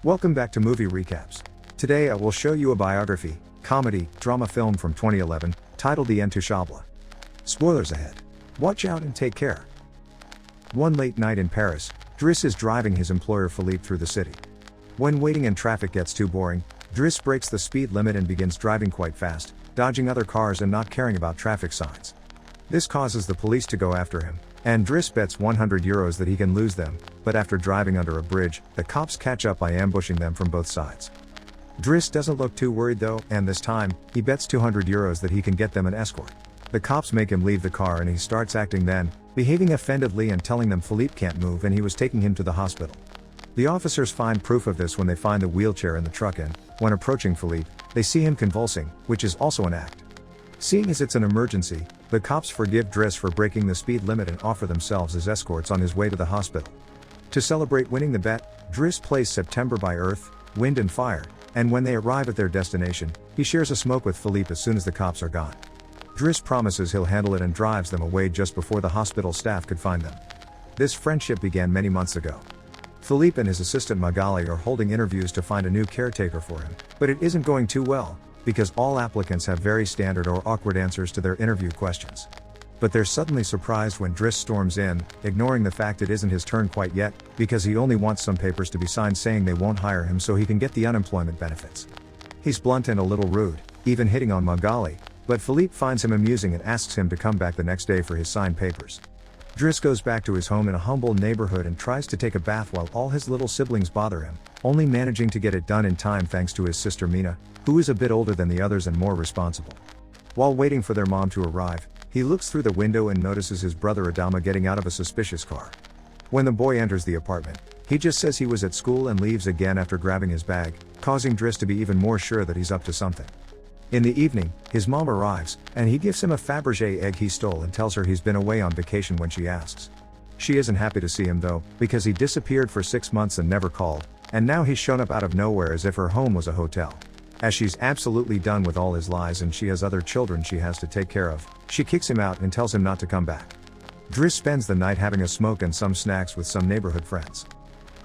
Welcome back to Movie Recaps. Today I will show you a biography, comedy, drama film from 2011, titled The Intouchable. Spoilers ahead. Watch out and take care. One late night in Paris, Driss is driving his employer Philippe through the city. When waiting in traffic gets too boring, Driss breaks the speed limit and begins driving quite fast, dodging other cars and not caring about traffic signs. This causes the police to go after him, and Driss bets €100 that he can lose them, but after driving under a bridge, the cops catch up by ambushing them from both sides. Driss doesn't look too worried though, and this time, he bets €200 that he can get them an escort. The cops make him leave the car and he starts acting then, behaving offendedly and telling them Philippe can't move and he was taking him to the hospital. The officers find proof of this when they find the wheelchair in the truck and, when approaching Philippe, they see him convulsing, which is also an act. Seeing as it's an emergency, the cops forgive Driss for breaking the speed limit and offer themselves as escorts on his way to the hospital. To celebrate winning the bet, Driss plays September by Earth, Wind and Fire, and when they arrive at their destination, he shares a smoke with Philippe as soon as the cops are gone. Driss promises he'll handle it and drives them away just before the hospital staff could find them. This friendship began many months ago. Philippe and his assistant Magali are holding interviews to find a new caretaker for him, but it isn't going too well, because all applicants have very standard or awkward answers to their interview questions. But they're suddenly surprised when Driss storms in, ignoring the fact it isn't his turn quite yet, because he only wants some papers to be signed saying they won't hire him so he can get the unemployment benefits. He's blunt and a little rude, even hitting on Magali, but Philippe finds him amusing and asks him to come back the next day for his signed papers. Driss goes back to his home in a humble neighborhood and tries to take a bath while all his little siblings bother him, only managing to get it done in time thanks to his sister Mina, who is a bit older than the others and more responsible. While waiting for their mom to arrive, he looks through the window and notices his brother Adama getting out of a suspicious car. When the boy enters the apartment, he just says he was at school and leaves again after grabbing his bag, causing Driss to be even more sure that he's up to something. In the evening, his mom arrives, and he gives him a Fabergé egg he stole and tells her he's been away on vacation when she asks. She isn't happy to see him though, because he disappeared for 6 months and never called, and now he's shown up out of nowhere as if her home was a hotel. As she's absolutely done with all his lies and she has other children she has to take care of, she kicks him out and tells him not to come back. Driss spends the night having a smoke and some snacks with some neighborhood friends.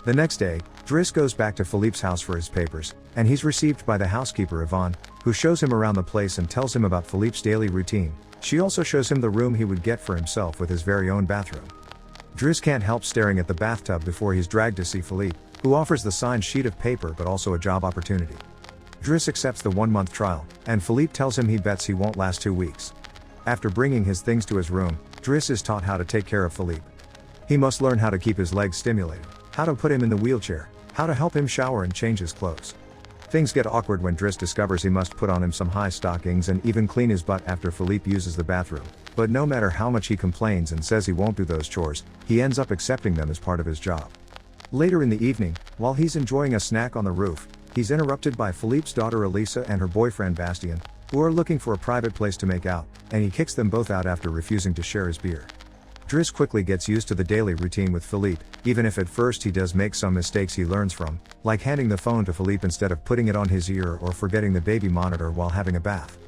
The next day, Driss goes back to Philippe's house for his papers, and he's received by the housekeeper Yvonne, who shows him around the place and tells him about Philippe's daily routine. She also shows him the room he would get for himself with his very own bathroom. Driss can't help staring at the bathtub before he's dragged to see Philippe, who offers the signed sheet of paper but also a job opportunity. Driss accepts the 1-month trial, and Philippe tells him he bets he won't last 2 weeks. After bringing his things to his room, Driss is taught how to take care of Philippe. He must learn how to keep his legs stimulated, how to put him in the wheelchair, how to help him shower and change his clothes. Things get awkward when Driss discovers he must put on him some high stockings and even clean his butt after Philippe uses the bathroom, but no matter how much he complains and says he won't do those chores, he ends up accepting them as part of his job. Later in the evening, while he's enjoying a snack on the roof, he's interrupted by Philippe's daughter Elisa and her boyfriend Bastien, who are looking for a private place to make out, and he kicks them both out after refusing to share his beer. Driss quickly gets used to the daily routine with Philippe, even if at first he does make some mistakes he learns from, like handing the phone to Philippe instead of putting it on his ear or forgetting the baby monitor while having a bath.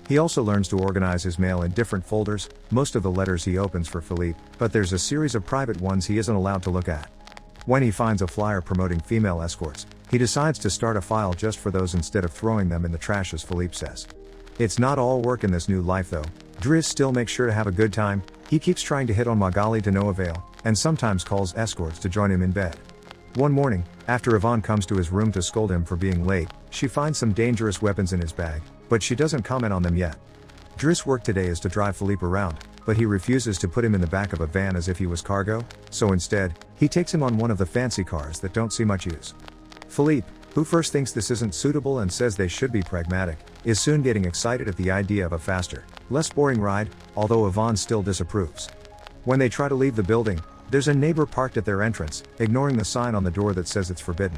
He also learns to organize his mail in different folders, most of the letters he opens for Philippe, but there's a series of private ones he isn't allowed to look at. When he finds a flyer promoting female escorts, he decides to start a file just for those instead of throwing them in the trash as Philippe says. It's not all work in this new life though. Driss still makes sure to have a good time. He keeps trying to hit on Magali to no avail, and sometimes calls escorts to join him in bed. One morning, after Yvonne comes to his room to scold him for being late, she finds some dangerous weapons in his bag, but she doesn't comment on them yet. Driss' work today is to drive Philippe around, but he refuses to put him in the back of a van as if he was cargo, so instead, he takes him on one of the fancy cars that don't see much use. Philippe, who first thinks this isn't suitable and says they should be pragmatic, is soon getting excited at the idea of a faster, less boring ride, although Yvonne still disapproves. When they try to leave the building, there's a neighbor parked at their entrance, ignoring the sign on the door that says it's forbidden.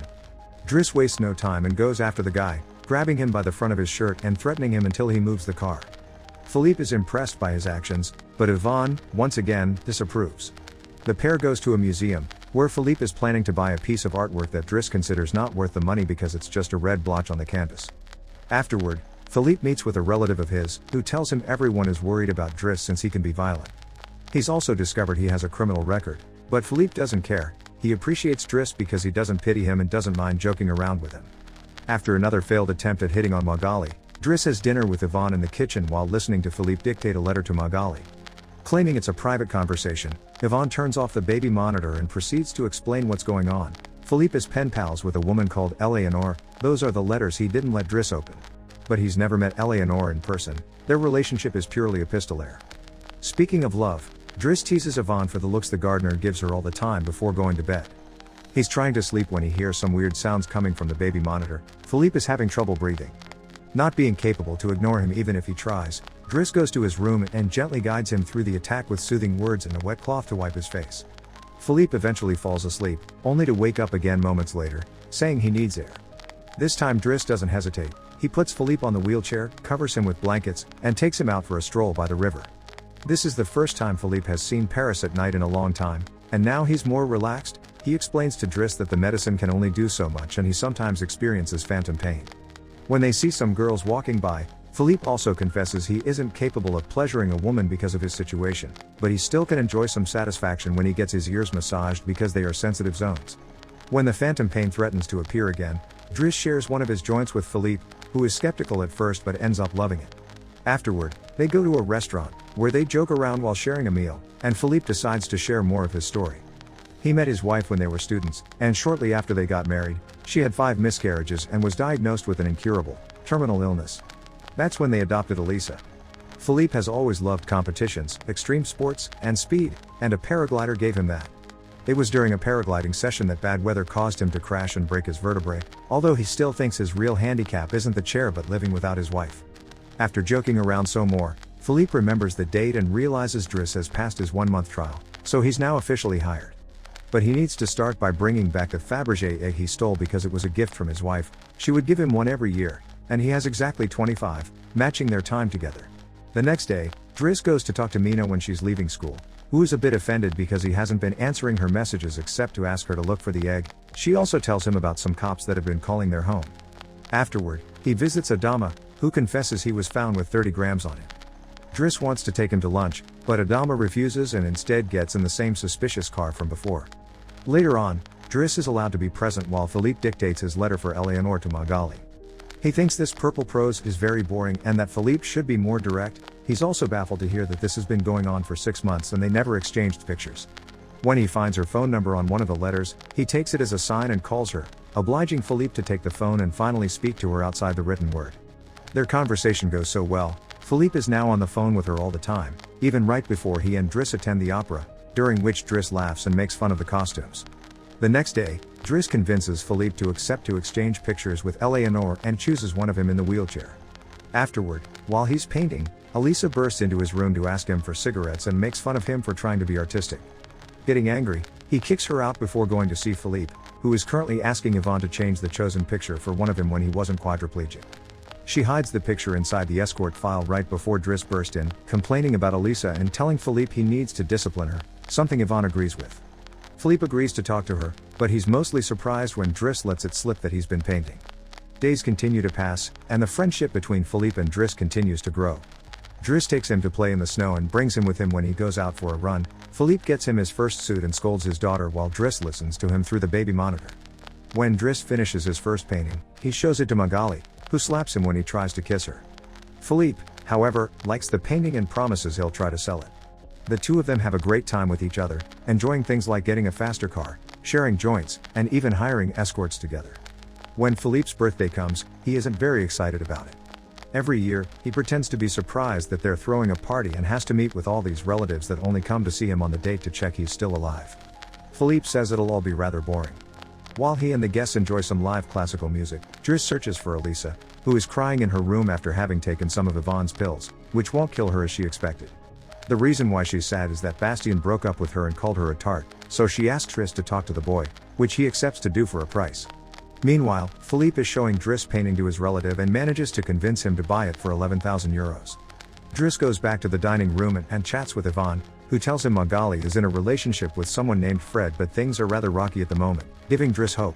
Driss wastes no time and goes after the guy, grabbing him by the front of his shirt and threatening him until he moves the car. Philippe is impressed by his actions, but Yvonne, once again, disapproves. The pair goes to a museum, where Philippe is planning to buy a piece of artwork that Driss considers not worth the money because it's just a red blotch on the canvas. Afterward, Philippe meets with a relative of his, who tells him everyone is worried about Driss since he can be violent. He's also discovered he has a criminal record, But Philippe doesn't care. He appreciates Driss because he doesn't pity him and doesn't mind joking around with him. After another failed attempt at hitting on Magali, Driss has dinner with Yvonne in the kitchen while listening to Philippe dictate a letter to Magali. Claiming it's a private conversation, Yvonne turns off the baby monitor and proceeds to explain what's going on. Philippe is pen pals with a woman called Eleanor. Those are the letters he didn't let Driss open. But he's never met Eleanor in person. Their relationship is purely epistolary. Speaking of love, Driss teases Yvonne for the looks the gardener gives her all the time before going to bed. He's trying to sleep when he hears some weird sounds coming from the baby monitor. Philippe is having trouble breathing. Not being capable to ignore him even if he tries, Driss goes to his room and gently guides him through the attack with soothing words and a wet cloth to wipe his face. Philippe eventually falls asleep, only to wake up again moments later, saying he needs air. This time Driss doesn't hesitate. He puts Philippe on the wheelchair, covers him with blankets, and takes him out for a stroll by the river. This is the first time Philippe has seen Paris at night in a long time, and now he's more relaxed. He explains to Driss that the medicine can only do so much and he sometimes experiences phantom pain. When they see some girls walking by, Philippe also confesses he isn't capable of pleasuring a woman because of his situation, but he still can enjoy some satisfaction when he gets his ears massaged because they are sensitive zones. When the phantom pain threatens to appear again, Driss shares one of his joints with Philippe, who is skeptical at first but ends up loving it. Afterward, they go to a restaurant, where they joke around while sharing a meal, and Philippe decides to share more of his story. He met his wife when they were students, and shortly after they got married, she had 5 miscarriages and was diagnosed with an incurable, terminal illness. That's when they adopted Elisa. Philippe has always loved competitions, extreme sports, and speed, and a paraglider gave him that. It was during a paragliding session that bad weather caused him to crash and break his vertebrae, although he still thinks his real handicap isn't the chair but living without his wife. After joking around some more, Philippe remembers the date and realizes Driss has passed his 1-month trial, so he's now officially hired. But he needs to start by bringing back the Fabergé egg he stole because it was a gift from his wife. She would give him one every year, and he has exactly 25, matching their time together. The next day, Driss goes to talk to Mina when she's leaving school, who is a bit offended because he hasn't been answering her messages except to ask her to look for the egg. She also tells him about some cops that have been calling their home. Afterward, he visits Adama, who confesses he was found with 30 grams on him. Driss wants to take him to lunch, but Adama refuses and instead gets in the same suspicious car from before. Later on, Driss is allowed to be present while Philippe dictates his letter for Eleanor to Magali. He thinks this purple prose is very boring and that Philippe should be more direct. He's also baffled to hear that this has been going on for 6 months and they never exchanged pictures. When he finds her phone number on one of the letters, he takes it as a sign and calls her, obliging Philippe to take the phone and finally speak to her outside the written word. Their conversation goes so well, Philippe is now on the phone with her all the time, even right before he and Driss attend the opera, during which Driss laughs and makes fun of the costumes. The next day, Driss convinces Philippe to accept to exchange pictures with Eleanor and chooses one of him in the wheelchair. Afterward, while he's painting, Elisa bursts into his room to ask him for cigarettes and makes fun of him for trying to be artistic. Getting angry, he kicks her out before going to see Philippe, who is currently asking Yvonne to change the chosen picture for one of him when he wasn't quadriplegic. She hides the picture inside the escort file right before Driss burst in, complaining about Elisa and telling Philippe he needs to discipline her, something Yvonne agrees with. Philippe agrees to talk to her, but he's mostly surprised when Driss lets it slip that he's been painting. Days continue to pass, and the friendship between Philippe and Driss continues to grow. Driss takes him to play in the snow and brings him with him when he goes out for a run. Philippe gets him his first suit and scolds his daughter while Driss listens to him through the baby monitor. When Driss finishes his first painting, he shows it to Magali, who slaps him when he tries to kiss her. Philippe, however, likes the painting and promises he'll try to sell it. The two of them have a great time with each other, enjoying things like getting a faster car, sharing joints, and even hiring escorts together. When Philippe's birthday comes, he isn't very excited about it. Every year, he pretends to be surprised that they're throwing a party and has to meet with all these relatives that only come to see him on the date to check he's still alive. Philippe says it'll all be rather boring. While he and the guests enjoy some live classical music, Driss searches for Elisa, who is crying in her room after having taken some of Yvonne's pills, which won't kill her as she expected. The reason why she's sad is that Bastien broke up with her and called her a tart, so she asks Driss to talk to the boy, which he accepts to do for a price. Meanwhile, Philippe is showing Driss painting to his relative and manages to convince him to buy it for 11,000 euros. Driss goes back to the dining room and chats with Yvonne, who tells him Magali is in a relationship with someone named Fred, but things are rather rocky at the moment, giving Driss hope.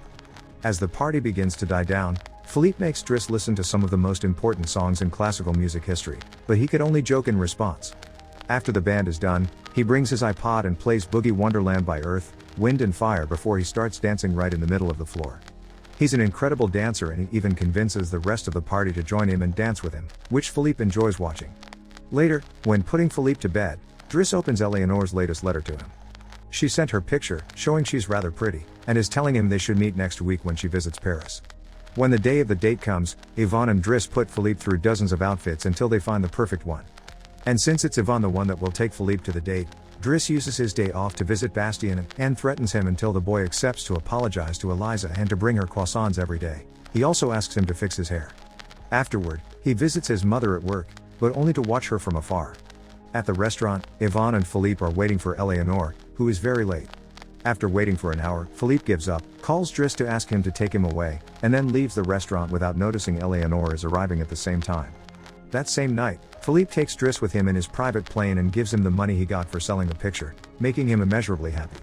As the party begins to die down, Philippe makes Driss listen to some of the most important songs in classical music history, but he could only joke in response. After the band is done, he brings his iPod and plays Boogie Wonderland by Earth, Wind and Fire before he starts dancing right in the middle of the floor. He's an incredible dancer and he even convinces the rest of the party to join him and dance with him, which Philippe enjoys watching. Later, when putting Philippe to bed, Driss opens Eleanor's latest letter to him. She sent her picture, showing she's rather pretty, and is telling him they should meet next week when she visits Paris. When the day of the date comes, Yvonne and Driss put Philippe through dozens of outfits until they find the perfect one. And since it's Yvonne the one that will take Philippe to the date, Driss uses his day off to visit Bastien and threatens him until the boy accepts to apologize to Eliza and to bring her croissants every day. He also asks him to fix his hair. Afterward, he visits his mother at work, but only to watch her from afar. At the restaurant, Yvonne and Philippe are waiting for Eleanor, who is very late. After waiting for an hour, Philippe gives up, calls Driss to ask him to take him away, and then leaves the restaurant without noticing Eleanor is arriving at the same time. That same night, Philippe takes Driss with him in his private plane and gives him the money he got for selling the picture, making him immeasurably happy.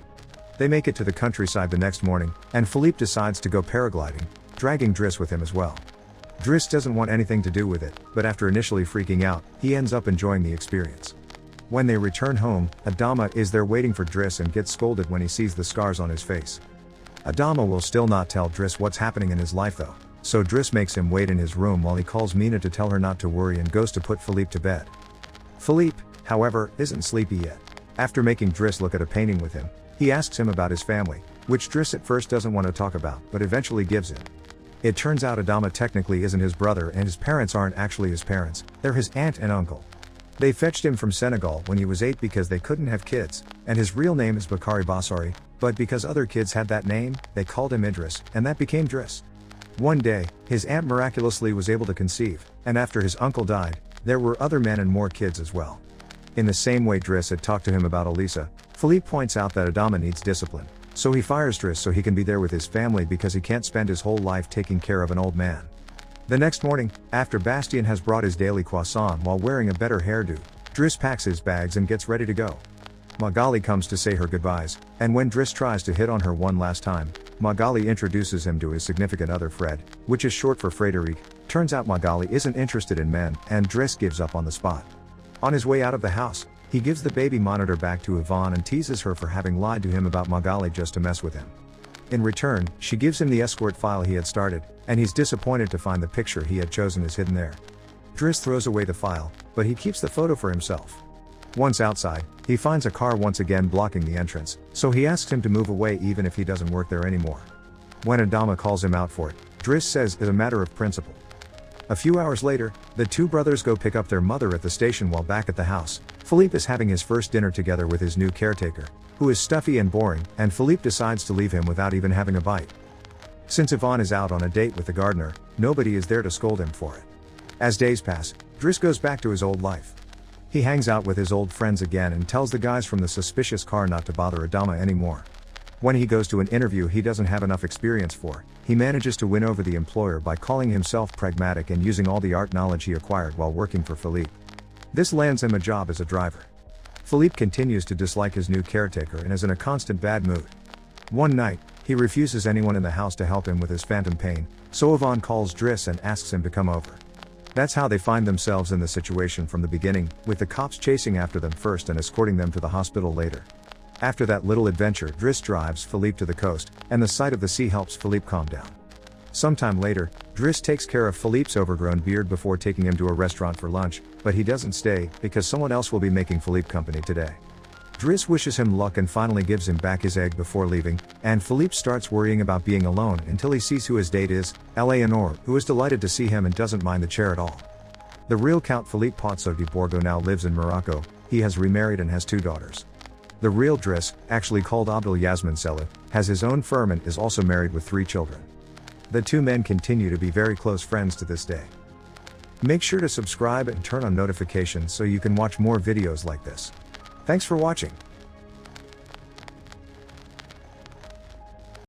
They make it to the countryside the next morning, and Philippe decides to go paragliding, dragging Driss with him as well. Driss doesn't want anything to do with it, but after initially freaking out, he ends up enjoying the experience. When they return home, Adama is there waiting for Driss and gets scolded when he sees the scars on his face. Adama will still not tell Driss what's happening in his life though, so Driss makes him wait in his room while he calls Mina to tell her not to worry and goes to put Philippe to bed. Philippe, however, isn't sleepy yet. After making Driss look at a painting with him, he asks him about his family, which Driss at first doesn't want to talk about but eventually gives in. It turns out Adama technically isn't his brother and his parents aren't actually his parents, they're his aunt and uncle. They fetched him from Senegal when he was 8 because they couldn't have kids, and his real name is Bakari Bassari, but because other kids had that name, they called him Idris, and that became Driss. One day, his aunt miraculously was able to conceive, and after his uncle died, there were other men and more kids as well. In the same way Driss had talked to him about Elisa, Philippe points out that Adama needs discipline, so he fires Driss so he can be there with his family because he can't spend his whole life taking care of an old man. The next morning, after Bastien has brought his daily croissant while wearing a better hairdo, Driss packs his bags and gets ready to go. Magali comes to say her goodbyes, and when Driss tries to hit on her one last time, Magali introduces him to his significant other Fred, which is short for Frédéric. Turns out Magali isn't interested in men, and Driss gives up on the spot. On his way out of the house, he gives the baby monitor back to Yvonne and teases her for having lied to him about Magali just to mess with him. In return, she gives him the escort file he had started, and he's disappointed to find the picture he had chosen is hidden there. Driss throws away the file, but he keeps the photo for himself. Once outside, he finds a car once again blocking the entrance, so he asks him to move away even if he doesn't work there anymore. When Adama calls him out for it, Driss says it's a matter of principle. A few hours later, the two brothers go pick up their mother at the station while back at the house. Philippe is having his first dinner together with his new caretaker, who is stuffy and boring, and Philippe decides to leave him without even having a bite. Since Yvonne is out on a date with the gardener, nobody is there to scold him for it. As days pass, Driss goes back to his old life. He hangs out with his old friends again and tells the guys from the suspicious car not to bother Adama anymore. When he goes to an interview he doesn't have enough experience for, he manages to win over the employer by calling himself pragmatic and using all the art knowledge he acquired while working for Philippe. This lands him a job as a driver. Philippe continues to dislike his new caretaker and is in a constant bad mood. One night, he refuses anyone in the house to help him with his phantom pain, so Yvonne calls Driss and asks him to come over. That's how they find themselves in the situation from the beginning, with the cops chasing after them first and escorting them to the hospital later. After that little adventure, Driss drives Philippe to the coast, and the sight of the sea helps Philippe calm down. Sometime later, Driss takes care of Philippe's overgrown beard before taking him to a restaurant for lunch, but he doesn't stay, because someone else will be making Philippe company today. Driss wishes him luck and finally gives him back his egg before leaving, and Philippe starts worrying about being alone until he sees who his date is, Eleanor, who is delighted to see him and doesn't mind the chair at all. The real Count Philippe Pozzo di Borgo now lives in Morocco. He has remarried and has 2 daughters. The real Driss, actually called Abdel Yasmin Selou, has his own firm and is also married with 3 children. The 2 men continue to be very close friends to this day. Make sure to subscribe and turn on notifications so you can watch more videos like this. Thanks for watching.